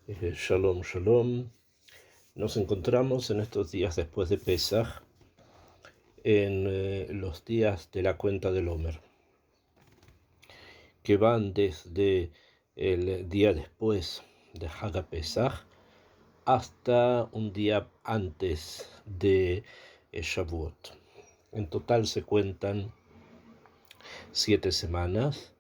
Shalom, shalom. Nos encontramos en estos días después de Pesaj, en los días de la cuenta del Omer, que van desde el día después de Haga Pesaj hasta un día antes de Shavuot. En total se cuentan 7 semanas,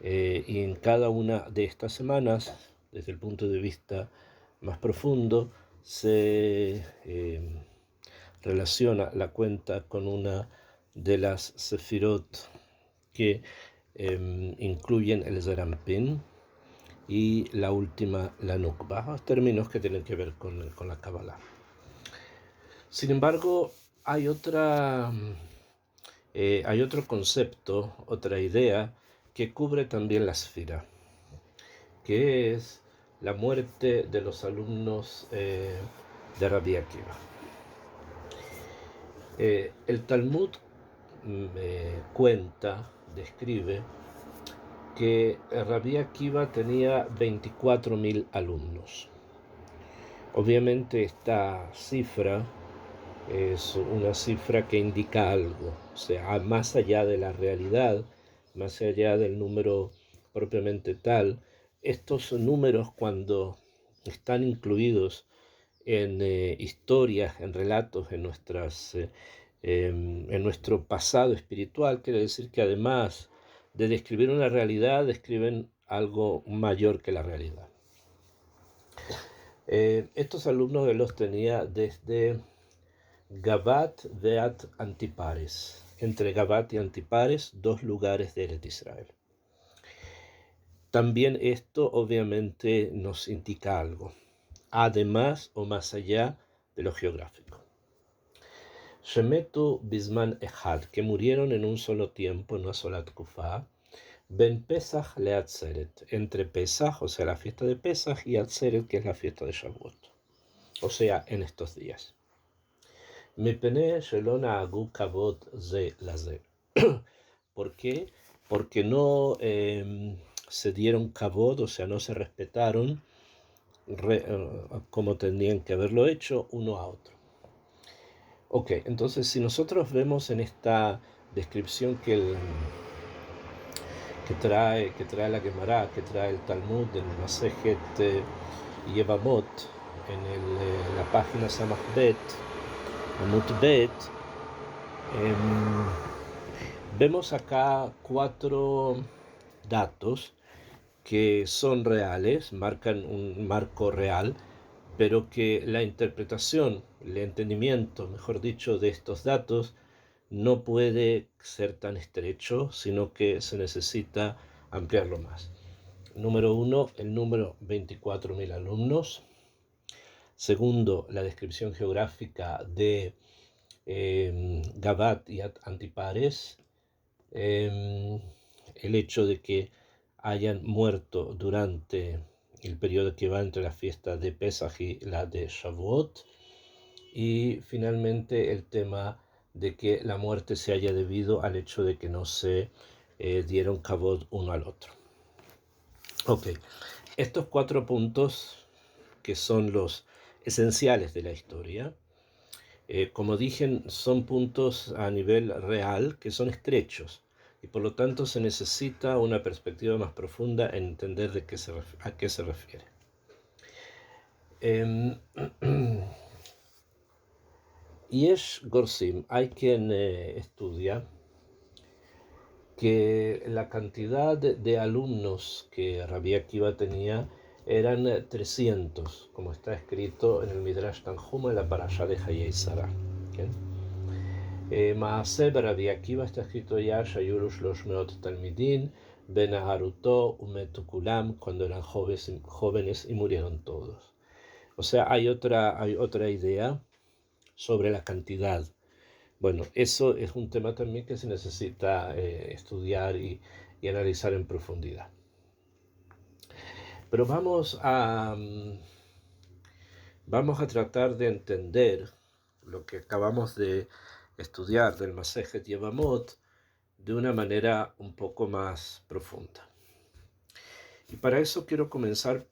y en cada una de estas semanas, desde el punto de vista más profundo, se relaciona la cuenta con una de las sefirot que incluyen el Zerampin y la última, la Nukba, términos que tienen que ver con la Kabbalah. Sin embargo, hay otro concepto, otra idea que cubre también la Sefira, que es la muerte de los alumnos de Rabbi Akiva. El Talmud describe que Rabbi Akiva tenía 24.000 alumnos. Obviamente esta cifra es una cifra que indica algo, o sea, más allá de la realidad, más allá del número propiamente tal. Estos números, cuando están incluidos en historias, en relatos, en nuestro pasado espiritual, quiere decir que además de describir una realidad, describen algo mayor que la realidad. Estos alumnos él los tenía desde Gabat Veat Antipares, entre Gabat y Antipares, 2 lugares de Eretz Israel. También esto obviamente nos indica algo, además o más allá de lo geográfico. Shemetu Bisman Echad, que murieron en un solo tiempo, en una sola Tkufá, Ben Pesach le Atzeret, entre Pesach, o sea, la fiesta de Pesach, y Atzeret, que es la fiesta de Shavuot, o sea, en estos días. Mipene Shelona Agu Kavod Ze Laze. ¿Por qué? Porque no se dieron Kavod, o sea, no se respetaron como tendrían que haberlo hecho uno a otro. Ok, entonces si nosotros vemos en esta descripción que trae la Gemara, que trae el Talmud del Masejet Yevamot, en la página Samach Bet, Amut Bet, vemos acá 4 datos que son reales, marcan un marco real, pero que la interpretación, el entendimiento, mejor dicho, de estos datos no puede ser tan estrecho, sino que se necesita ampliarlo más. Número 1, el número 24.000 alumnos. Segundo, la descripción geográfica de Gabat y Antipares. El hecho de que hayan muerto durante el periodo que va entre la fiesta de Pesaj y la de Shavuot. Y finalmente el tema de que la muerte se haya debido al hecho de que no se dieron kavod uno al otro. Ok, estos 4 puntos que son los esenciales de la historia, como dije, son puntos a nivel real que son estrechos y por lo tanto se necesita una perspectiva más profunda en entender a qué se refiere. Yesh Gorsim, hay quien estudia que la cantidad de alumnos que Rabbi Akiva tenía eran 300, como está escrito en el Midrash Tanjuma, en la parasha de Hayei Sarah. Maaseh Rabbi Akiva está escrito ya, Shayuru Shloshmeot Talmidin, Ben Aharuto, Umetu Kulam, cuando eran jóvenes y murieron todos. O sea, hay otra idea sobre la cantidad. Bueno, eso es un tema también que se necesita estudiar y analizar en profundidad. Pero vamos a tratar de entender lo que acabamos de estudiar del Masejet Yevamot de una manera un poco más profunda. Y para eso quiero comenzar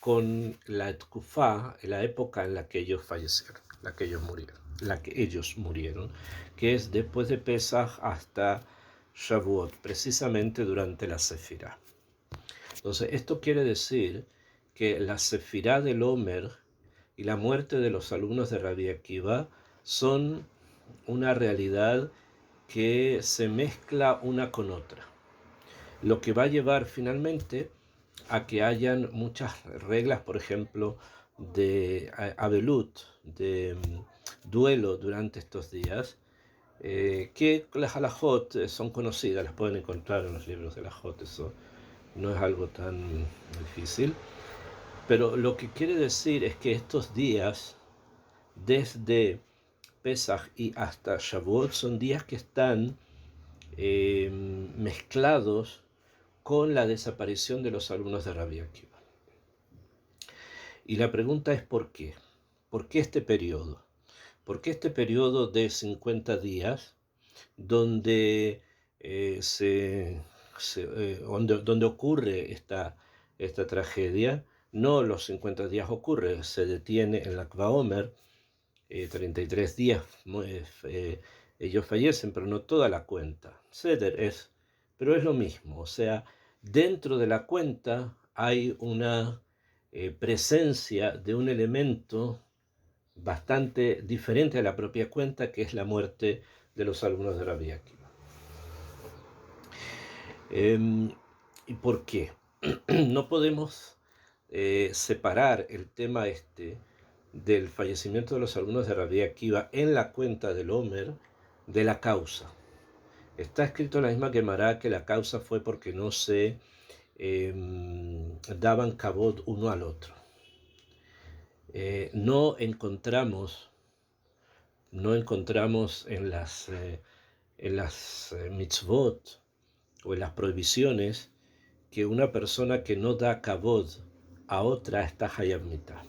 con la Tkufá, la época en la que ellos fallecieron, la que ellos murieron, que es después de Pesach hasta Shavuot, precisamente durante la Sefirá. Entonces, esto quiere decir que la Sefirá del Omer y la muerte de los alumnos de Rabbi Akiva son una realidad que se mezcla una con otra, lo que va a llevar finalmente a que hayan muchas reglas, por ejemplo, de Avelut, de duelo durante estos días, que las halajot son conocidas, las pueden encontrar en los libros de halajot, eso no es algo tan difícil. Pero lo que quiere decir es que estos días, desde Pesach y hasta Shavuot, son días que están mezclados con la desaparición de los alumnos de Rabbi Akiva. Y la pregunta es ¿por qué? ¿Por qué este periodo? ¿Por qué este periodo de 50 días donde, donde ocurre esta tragedia? No los 50 días ocurre, se detiene en la Akva Omer, 33 días ellos fallecen, pero no toda la cuenta. Seder es, pero es lo mismo, o sea, dentro de la cuenta hay una presencia de un elemento bastante diferente a la propia cuenta, que es la muerte de los alumnos de Rabbi Akiva. ¿Y por qué? No podemos separar el tema del fallecimiento de los alumnos de Rabbi Akiva en la cuenta del Omer de la causa. Está escrito en la misma Gemara que la causa fue porque no se daban kabod uno al otro. No encontramos en las mitzvot o en las prohibiciones que una persona que no da kabod a otra está hayab mitah.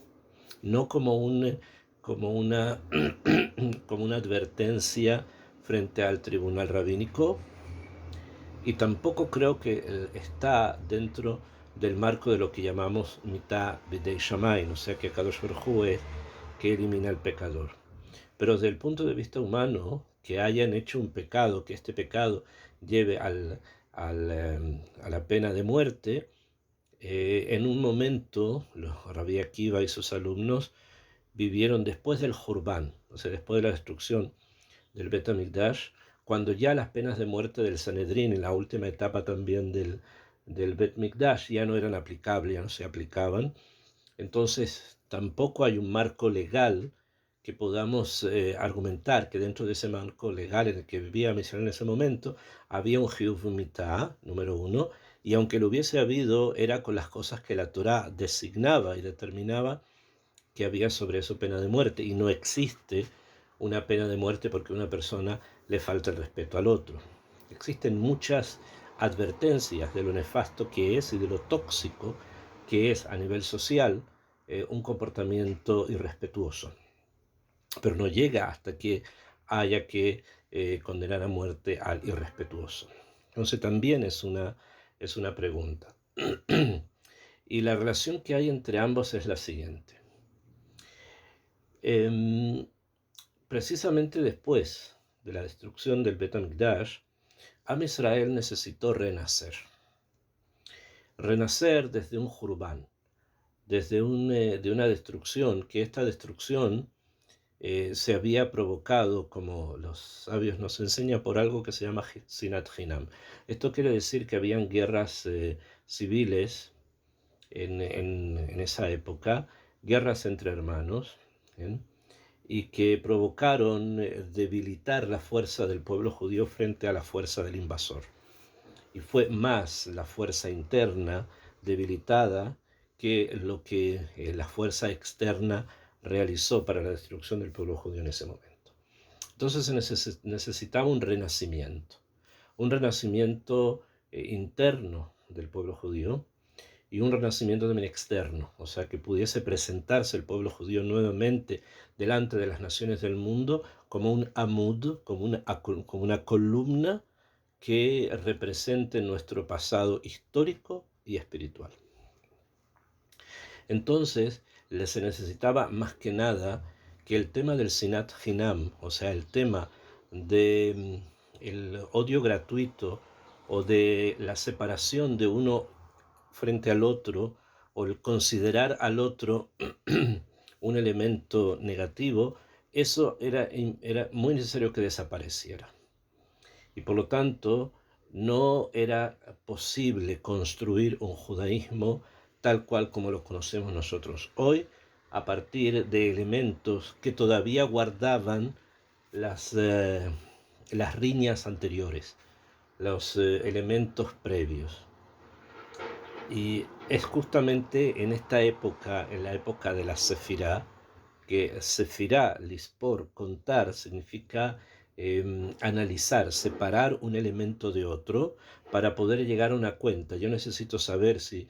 No como una advertencia frente al tribunal rabínico, y tampoco creo que está dentro del marco de lo que llamamos mitah bidei shamayim, o sea que Kadosh Baruj Hu es que elimina al pecador. Pero desde el punto de vista humano, que hayan hecho un pecado, que este pecado lleve a la pena de muerte, en un momento los Rabbi Akiva y sus alumnos vivieron después del Jurban, o sea, después de la destrucción del Bet HaMikdash, cuando ya las penas de muerte del Sanedrín, en la última etapa también del Bet Mikdash, ya no eran aplicables, ya no se aplicaban. Entonces tampoco hay un marco legal que podamos argumentar que dentro de ese marco legal en el que vivía Israel en ese momento había un Hiyuv Mitah, número uno, y aunque lo hubiese habido, era con las cosas que la Torá designaba y determinaba que había sobre eso pena de muerte, y no existe una pena de muerte porque a una persona le falta el respeto al otro. Existen muchas advertencias de lo nefasto que es y de lo tóxico que es a nivel social un comportamiento irrespetuoso, pero no llega hasta que haya que condenar a muerte al irrespetuoso. Entonces también es una pregunta. Y la relación que hay entre ambos es la siguiente. Precisamente después de la destrucción del Bet HaMikdash, Am Israel necesitó renacer. Renacer desde un Jurban, desde de una destrucción, que esta destrucción se había provocado, como los sabios nos enseñan, por algo que se llama Sinat Hinam. Esto quiere decir que habían guerras civiles en esa época, guerras entre hermanos, ¿bien? Y que provocaron debilitar la fuerza del pueblo judío frente a la fuerza del invasor. Y fue más la fuerza interna debilitada que lo que la fuerza externa realizó para la destrucción del pueblo judío en ese momento. Entonces se necesitaba un renacimiento interno del pueblo judío, y un renacimiento también externo, o sea, que pudiese presentarse el pueblo judío nuevamente delante de las naciones del mundo como un amud, como una columna que represente nuestro pasado histórico y espiritual. Entonces se necesitaba más que nada que el tema del Sinat Hinam, o sea, el tema de el odio gratuito o de la separación de uno frente al otro, o el considerar al otro un elemento negativo, eso era muy necesario que desapareciera. Y por lo tanto, no era posible construir un judaísmo tal cual como lo conocemos nosotros hoy, a partir de elementos que todavía guardaban las riñas anteriores, los elementos previos. Y es justamente en esta época, en la época de la Sefirá, que Sefirá, Lispor, contar, significa analizar, separar un elemento de otro para poder llegar a una cuenta. Yo necesito saber si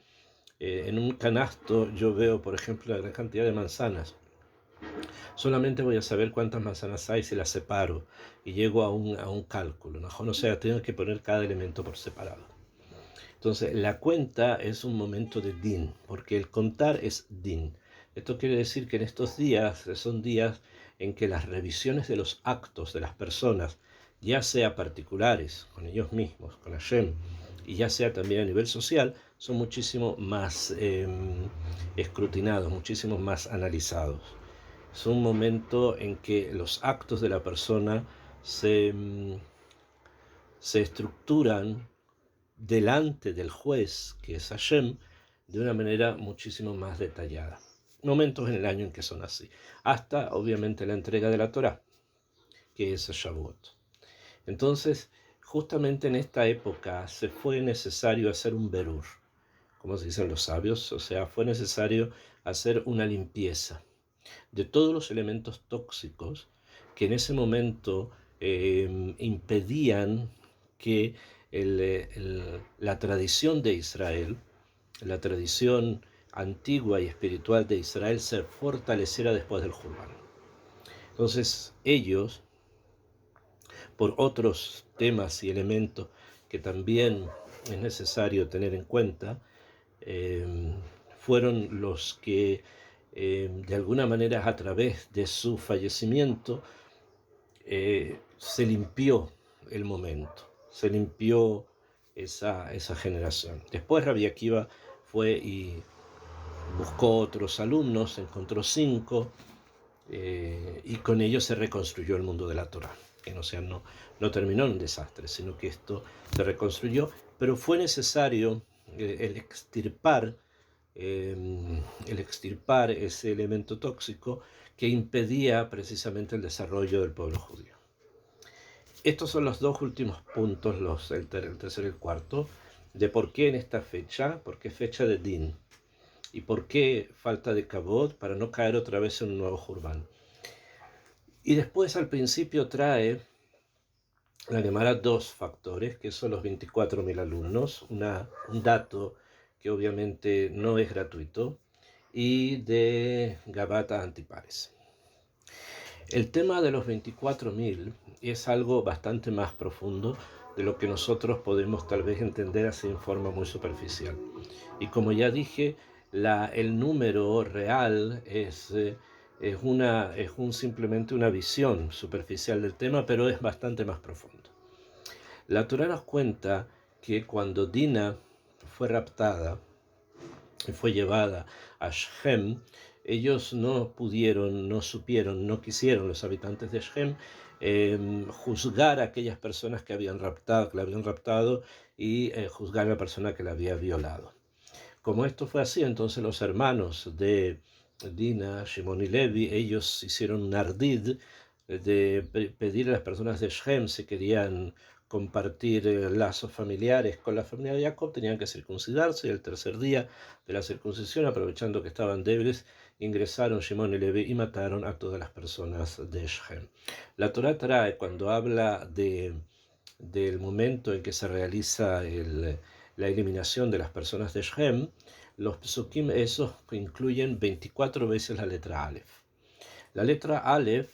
en un canasto yo veo, por ejemplo, la gran cantidad de manzanas. Solamente voy a saber cuántas manzanas hay si las separo y llego a un cálculo, ¿no? O sea, tengo que poner cada elemento por separado. Entonces, la cuenta es un momento de din, porque el contar es din. Esto quiere decir que en estos días son días en que las revisiones de los actos de las personas, ya sea particulares, con ellos mismos, con Hashem, y ya sea también a nivel social, son muchísimo más escrutinados, muchísimo más analizados. Es un momento en que los actos de la persona se estructuran delante del juez, que es Hashem, de una manera muchísimo más detallada. Momentos en el año en que son así. Hasta, obviamente, la entrega de la Torá, que es Shavuot. Entonces, justamente en esta época se fue necesario hacer un berur, como se dicen los sabios, o sea, fue necesario hacer una limpieza de todos los elementos tóxicos que en ese momento impedían que la tradición de Israel, la tradición antigua y espiritual de Israel, se fortaleciera después del Jordán. Entonces ellos, por otros temas y elementos que también es necesario tener en cuenta, fueron los que de alguna manera, a través de su fallecimiento, se limpió el momento, se limpió esa generación. Después Rabbi Akiva fue y buscó otros alumnos, encontró 5, y con ellos se reconstruyó el mundo de la Torá. Que no terminó en un desastre, sino que esto se reconstruyó, pero fue necesario el extirpar ese elemento tóxico que impedía precisamente el desarrollo del pueblo judío. Estos son los dos últimos puntos, el tercero y el cuarto, de por qué en esta fecha, por qué fecha de Din, y por qué falta de Kabod para no caer otra vez en un nuevo Jurban. Y después al principio trae la Gemara 2 factores, que son los 24.000 alumnos, un dato que obviamente no es gratuito, y de Gabata Antipares. El tema de los 24.000 es algo bastante más profundo de lo que nosotros podemos tal vez entender así en forma muy superficial. Y como ya dije, el número real es simplemente una visión superficial del tema, pero es bastante más profundo. La Torá nos cuenta que cuando Dina fue raptada y fue llevada a Shem, ellos no pudieron, no supieron, no quisieron los habitantes de Shem juzgar a aquellas personas que la habían raptado y juzgar a la persona que la había violado. Como esto fue así, entonces los hermanos de Dina, Shimon y Levi, ellos hicieron un ardid de pedir a las personas de Shem si querían compartir lazos familiares con la familia de Jacob, tenían que circuncidarse, y el tercer día de la circuncisión, aprovechando que estaban débiles, ingresaron Shimon y Levi y mataron a todas las personas de Shem. La Torá trae, cuando habla del momento en que se realiza la eliminación de las personas de Shem, los psukim esos incluyen 24 veces la letra Aleph. La letra Aleph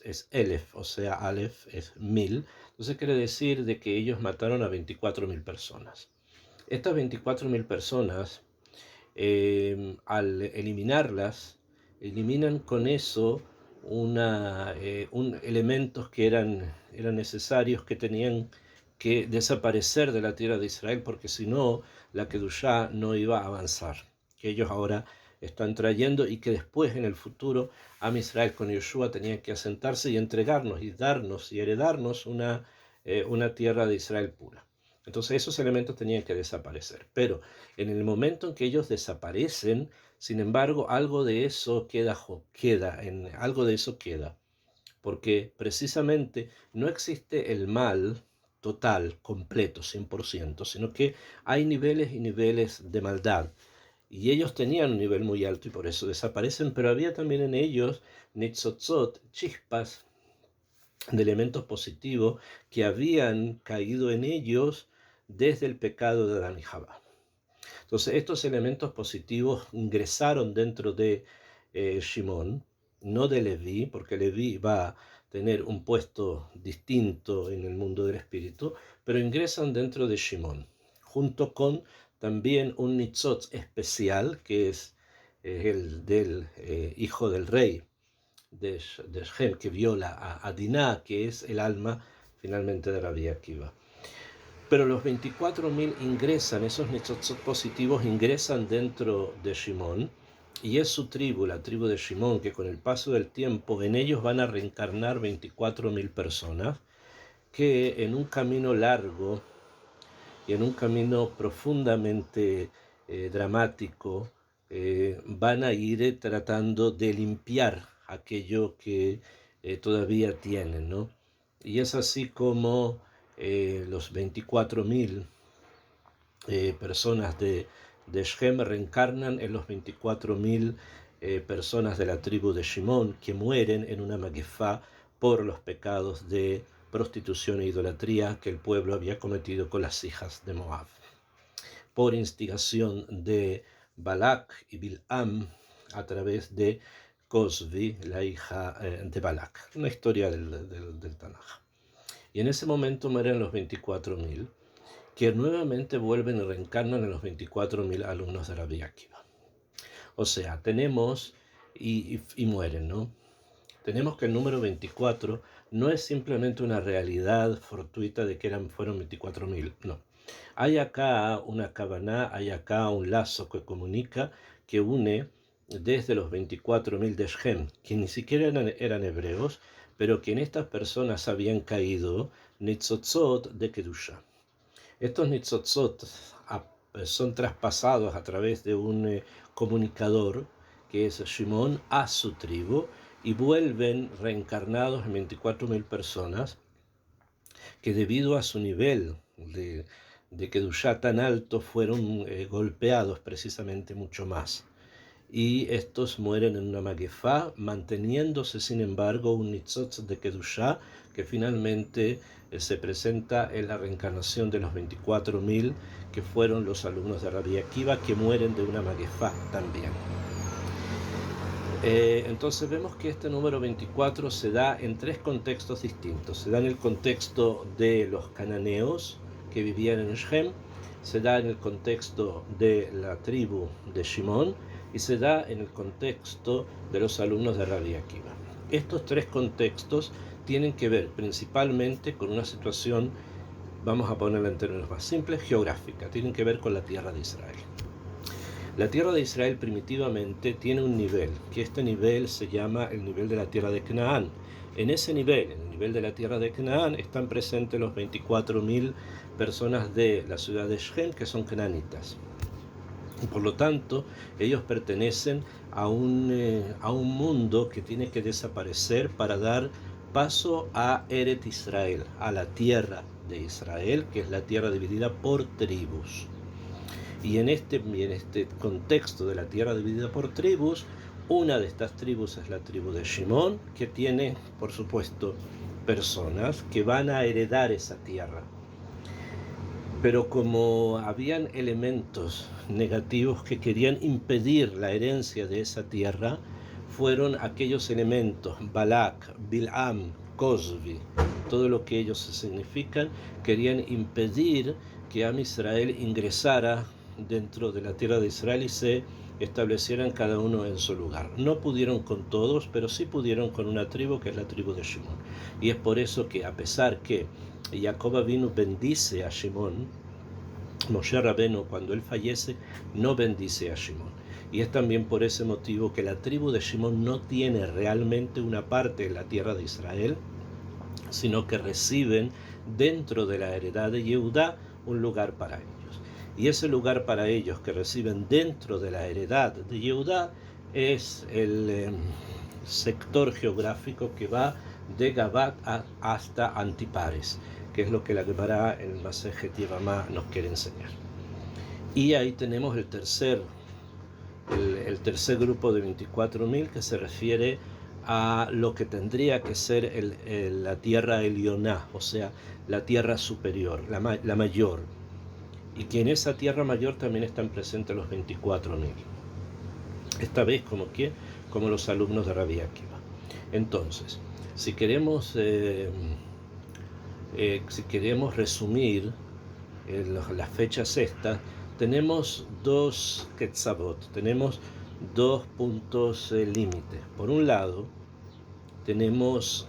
es Elef, o sea, Aleph es 1000, entonces quiere decir de que ellos mataron a 24.000 personas. Estas 24.000 personas al eliminarlas, eliminan con eso elementos que eran necesarios, que tenían que desaparecer de la tierra de Israel, porque si no, la Kedushá no iba a avanzar, que ellos ahora están trayendo, y que después en el futuro Am Israel con Yeshua tenían que asentarse y entregarnos y darnos y heredarnos una tierra de Israel pura. Entonces esos elementos tenían que desaparecer, pero en el momento en que ellos desaparecen, sin embargo, algo de eso algo de eso queda, porque precisamente no existe el mal total, completo, 100%, sino que hay niveles y niveles de maldad. Y ellos tenían un nivel muy alto y por eso desaparecen, pero había también en ellos nitzotzot, chispas de elementos positivos que habían caído en ellos desde el pecado de Adán y Jabá. Entonces estos elementos positivos ingresaron dentro de Shimón, no de Leví, porque Leví va a tener un puesto distinto en el mundo del espíritu, pero ingresan dentro de Shimón, junto con también un nitzot especial, que es el del hijo del rey de Shem, que viola a Diná, que es el alma finalmente de Rabbi Akiva. Pero los 24.000 ingresan, esos nitzotzot positivos ingresan dentro de Shimón, y es su tribu, la tribu de Shimón, que con el paso del tiempo en ellos van a reencarnar 24.000 personas, que en un camino largo y en un camino profundamente dramático van a ir tratando de limpiar aquello que todavía tienen, ¿no? Y es así como los 24.000 personas de Shem reencarnan en los 24.000 personas de la tribu de Shimón, que mueren en una maguefá por los pecados de prostitución e idolatría que el pueblo había cometido con las hijas de Moab, por instigación de Balak y Bil'am a través de Cosbi, la hija de Balak. Una historia del Tanaj. Y en ese momento mueren los 24.000, que nuevamente vuelven y reencarnan en los 24.000 alumnos de Rabbi Akiva. O sea, tenemos, y mueren, ¿no? Tenemos que el número 24 no es simplemente una realidad fortuita de que fueron 24.000, no. Hay acá una kavaná, hay acá un lazo que comunica, que une desde los 24.000 de Shem, que ni siquiera eran hebreos, pero que en estas personas habían caído nitzotzot de Kedusha. Estos nitzotzot son traspasados a través de un comunicador, que es Shimón, a su tribu, y vuelven reencarnados en 24.000 personas que, debido a su nivel de Kedushá tan alto, fueron golpeados precisamente mucho más. Y estos mueren en una maguefá, manteniéndose sin embargo un nitzot de Kedushá, que finalmente se presenta en la reencarnación de los 24.000, que fueron los alumnos de Rabbi Akiva, que mueren de una maguefá también. Entonces vemos que este número 24 se da en tres contextos distintos. Se da en el contexto de los cananeos que vivían en Shem, se da en el contexto de la tribu de Shimón, y se da en el contexto de los alumnos de Rabbi Akiva. Estos tres contextos tienen que ver principalmente con una situación, vamos a ponerla en términos más simples, geográfica. Tienen que ver con la tierra de Israel. La tierra de Israel primitivamente tiene un nivel, que este nivel se llama el nivel de la tierra de Canaán. En ese nivel, en el nivel de la tierra de Canaán, están presentes los 24.000 personas de la ciudad de Shem, que son cananitas. Y por lo tanto, ellos pertenecen a un mundo que tiene que desaparecer para dar paso a Eret Israel, a la tierra de Israel, que es la tierra dividida por tribus. Y en este contexto de la tierra dividida por tribus, una de estas tribus es la tribu de Shimón, que tiene, por supuesto, personas que van a heredar esa tierra. Pero como habían elementos negativos que querían impedir la herencia de esa tierra, fueron aquellos elementos, Balak, Bil'am, Cosbi, todo lo que ellos significan, querían impedir que Am Israel ingresara dentro de la tierra de Israel y se establecieran cada uno en su lugar. No pudieron con todos, pero sí pudieron con una tribu, que es la tribu de Shimón. Y es por eso que, a pesar que Jacob Avinu bendice a Shimón, Moshe Rabenu, cuando él fallece, no bendice a Shimón. Y es también por ese motivo que la tribu de Shimón no tiene realmente una parte en la tierra de Israel, sino que reciben dentro de la heredad de Yehudá un lugar para ellos. Y ese lugar para ellos que reciben dentro de la heredad de Yehudá es el sector geográfico que va de Gabat hasta Antipares, que es lo que la Gemara en el Masejet Yevamá nos quiere enseñar. Y ahí tenemos el tercer grupo de 24.000, que se refiere a lo que tendría que ser la tierra Elioná, o sea, la tierra superior, la mayor. Y que en esa tierra mayor también están presentes los 24.000. Esta vez como los alumnos de Rabbi Akiva. Entonces, si queremos resumir las fechas estas, tenemos dos Ketzavot, tenemos dos puntos límite. Por un lado, tenemos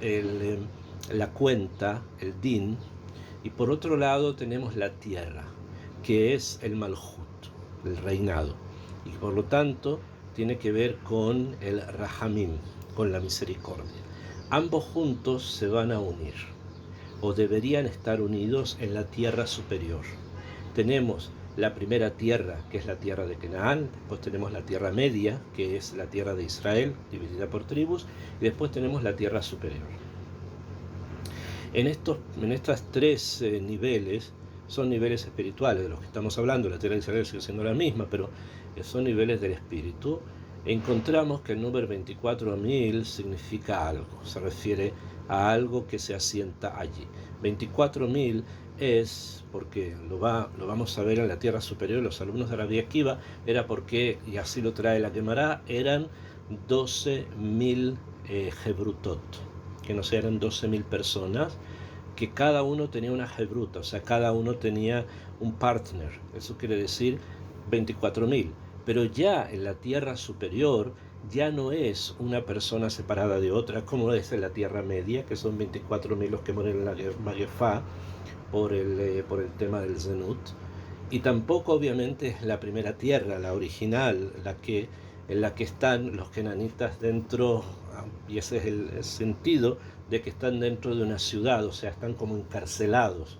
la cuenta, el din, y por otro lado tenemos la tierra, que es el Malhut, el reinado, y por lo tanto tiene que ver con el Rahamim, con la misericordia. Ambos juntos se van a unir, o deberían estar unidos en la tierra superior. Tenemos la primera tierra, que es la tierra de Canaán, después tenemos la tierra media, que es la tierra de Israel, dividida por tribus, y después tenemos la tierra superior. En estas tres niveles, son niveles espirituales de los que estamos hablando. La tierra de Israel sigue siendo la misma, pero son niveles del espíritu. Encontramos que el número 24.000 significa algo, se refiere a algo que se asienta allí. 24.000 es, porque lo vamos a ver en la tierra superior, los alumnos de Rabbi Akiva, era porque, y así lo trae la Gemara, eran 12.000 Hebrutot, que no sé, eran 12.000 personas, que cada uno tenía una hebruta, o sea, cada uno tenía un partner. Eso quiere decir 24.000. Pero ya en la tierra superior ya no es una persona separada de otra, como es en la tierra media, que son 24.000 los que mueren en la Magefá por el tema del Zenut. Y tampoco obviamente es la primera tierra, la original, en la que están los kenanitas dentro, y ese es el sentido de que están dentro de una ciudad, o sea, están como encarcelados.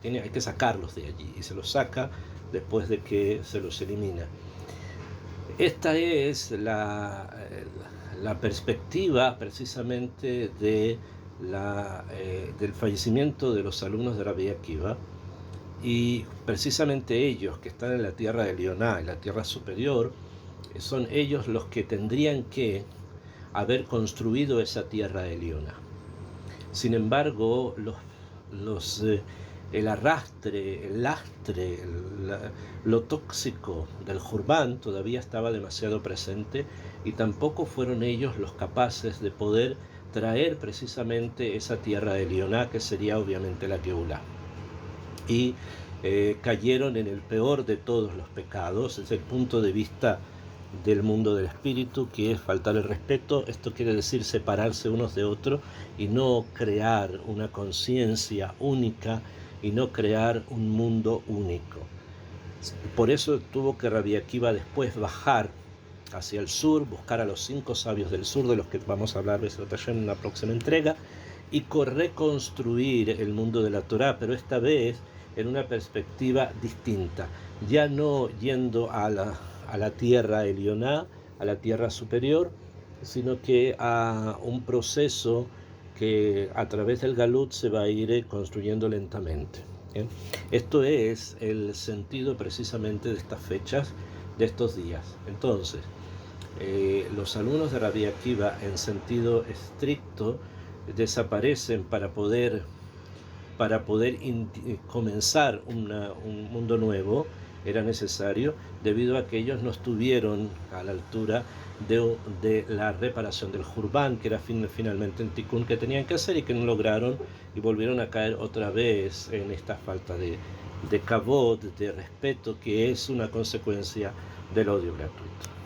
Hay que sacarlos de allí, y se los saca después de que se los elimina. Esta es la perspectiva precisamente del fallecimiento de los alumnos de Rabbi Akiva, y precisamente ellos que están en la tierra de Elioná, en la tierra superior, son ellos los que tendrían que haber construido esa tierra de Elioná. Sin embargo, el arrastre, el lastre, lo tóxico del Jurbán todavía estaba demasiado presente, y tampoco fueron ellos los capaces de poder traer precisamente esa tierra de Elioná, que sería obviamente la Geulá. Y cayeron en el peor de todos los pecados, desde el punto de vista del mundo del espíritu, que es faltar el respeto. Esto quiere decir separarse unos de otros y no crear una conciencia única y no crear un mundo único. Por eso tuvo que Rabbi Akiva después bajar hacia el sur, buscar a los 5 sabios del sur, de los que vamos a hablar en la próxima entrega, y reconstruir el mundo de la Torá, pero esta vez en una perspectiva distinta, ya no yendo a la tierra Elioná, a la tierra superior, sino que a un proceso que a través del Galut se va a ir construyendo lentamente. ¿Bien? Esto es el sentido precisamente de estas fechas, de estos días. Entonces, los alumnos de Rabbi Akiva en sentido estricto desaparecen para poder comenzar un mundo nuevo. Era necesario, debido a que ellos no estuvieron a la altura de la reparación del Jurbán, que era finalmente el tikkun que tenían que hacer y que no lograron, y volvieron a caer otra vez en esta falta de de kavod, de respeto, que es una consecuencia del odio gratuito.